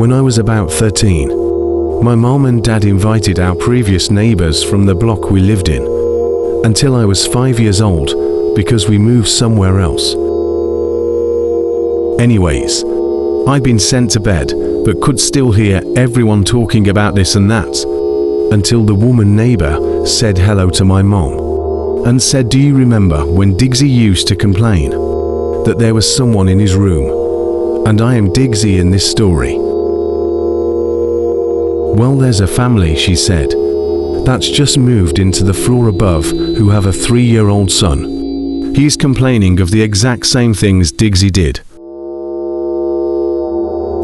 When I was about 13, my mom and dad invited our previous neighbors from the block we lived in until I was 5 years old because we moved somewhere else. Anyways, I'd been sent to bed but could still hear everyone talking about this and that until the woman neighbor said hello to my mom and said, "Do you remember when Diggsy used to complain that there was someone in his room? And I am Diggsy in this story." "Well, there's a family," she said, "that's just moved into the floor above who have a 3-year-old son. He's complaining of the exact same things Diggsy did."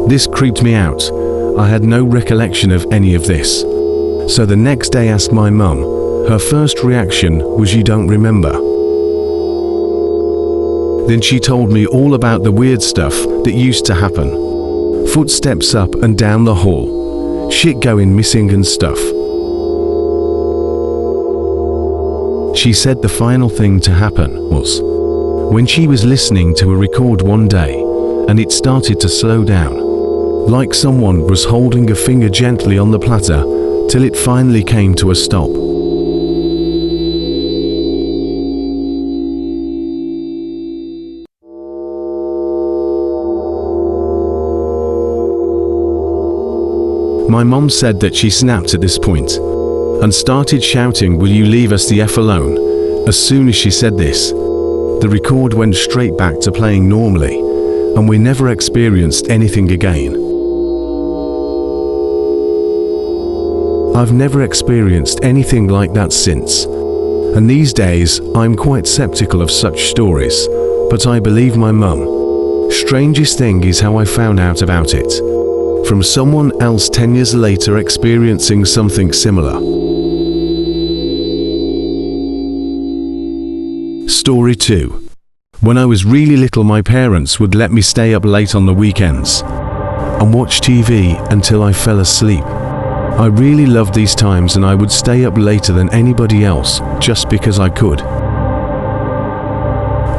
This creeped me out. I had no recollection of any of this. So the next day I asked my mum. Her first reaction was, "You don't remember?" Then she told me all about the weird stuff that used to happen. Footsteps up and down the hall, shit going missing and stuff. She said the final thing to happen was when she was listening to a record one day and it started to slow down, like someone was holding a finger gently on the platter till it finally came to a stop. My mom said that she snapped at this point and started shouting, "Will you leave us the F alone?" As soon as she said this, the record went straight back to playing normally, and we never experienced anything again. I've never experienced anything like that since, and these days I'm quite skeptical of such stories, but I believe my mum. Strangest thing is how I found out about it. From someone else 10 years later experiencing something similar. Story 2. When I was really little, my parents would let me stay up late on the weekends and watch TV until I fell asleep. I really loved these times and I would stay up later than anybody else just because I could.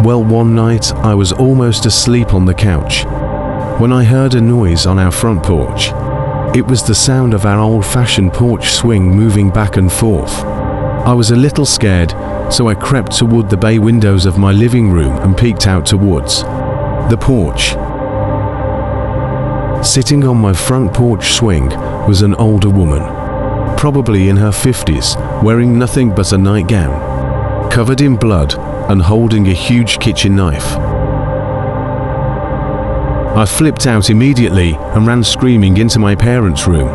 Well, one night I was almost asleep on the couch when I heard a noise on our front porch. It was the sound of our old-fashioned porch swing moving back and forth. I was a little scared, so I crept toward the bay windows of my living room and peeked out towards the porch. Sitting on my front porch swing was an older woman, probably in her 50s, wearing nothing but a nightgown, covered in blood and holding a huge kitchen knife. I flipped out immediately and ran screaming into my parents' room,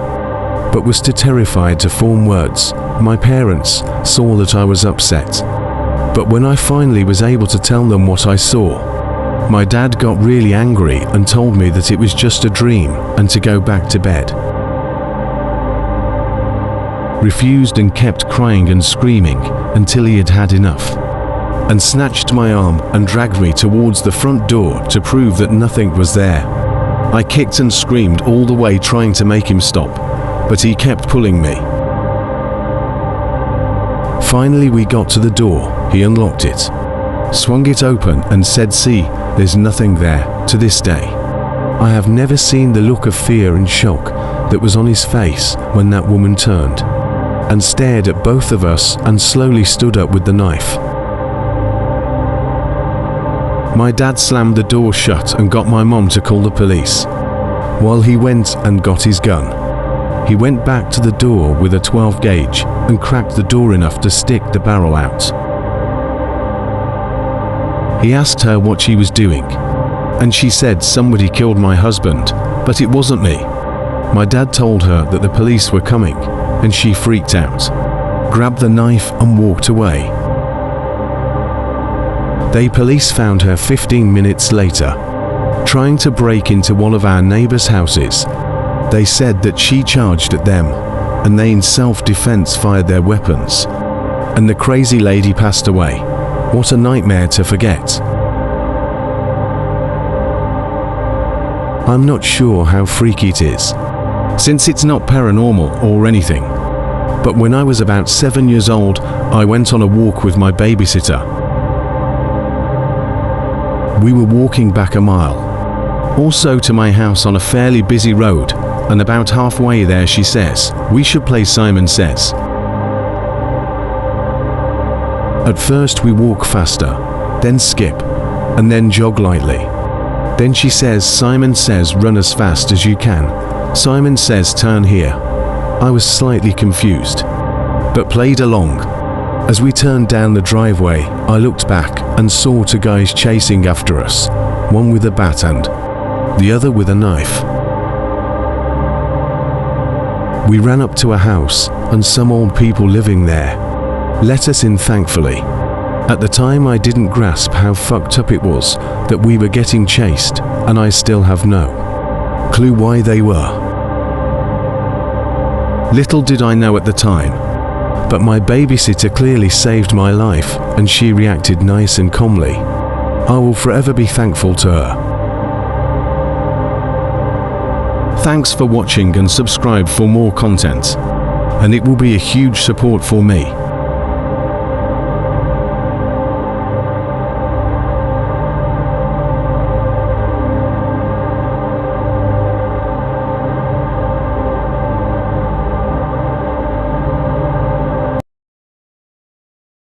but was too terrified to form words. My parents saw that I was upset, but when I finally was able to tell them what I saw, my dad got really angry and told me that it was just a dream and to go back to bed. Refused and kept crying and screaming until he had had enough, and snatched my arm and dragged me towards the front door to prove that nothing was there. I kicked and screamed all the way trying to make him stop, but he kept pulling me. Finally we got to the door. He unlocked it, swung it open and said, "See, there's nothing there." To this day, I have never seen the look of fear and shock that was on his face when that woman turned and stared at both of us and slowly stood up with the knife. My dad slammed the door shut and got my mom to call the police, while he went and got his gun. He went back to the door with a 12 gauge and cracked the door enough to stick the barrel out. He asked her what she was doing, and she said somebody killed my husband, but it wasn't me. My dad told her that the police were coming, and she freaked out, grabbed the knife and walked away. The police found her 15 minutes later, trying to break into one of our neighbors' houses. They said that she charged at them, and they in self-defense fired their weapons, and the crazy lady passed away. What a nightmare to forget. I'm not sure how freaky it is, since it's not paranormal or anything, but when I was about 7 years old, I went on a walk with my babysitter. We were walking back a mile, also to my house on a fairly busy road, and about halfway there she says, "We should play Simon Says." At first we walk faster, then skip, and then jog lightly. Then she says, "Simon Says, run as fast as you can. Simon Says, turn here." I was slightly confused, but played along. As we turned down the driveway, I looked back and saw two guys chasing after us, one with a bat and the other with a knife. We ran up to a house, and some old people living there let us in thankfully. At the time I didn't grasp how fucked up it was that we were getting chased, and I still have no clue why they were. Little did I know at the time, but my babysitter clearly saved my life, and she reacted nice and calmly. I will forever be thankful to her. Thanks for watching and subscribe for more content, and it will be a huge support for me.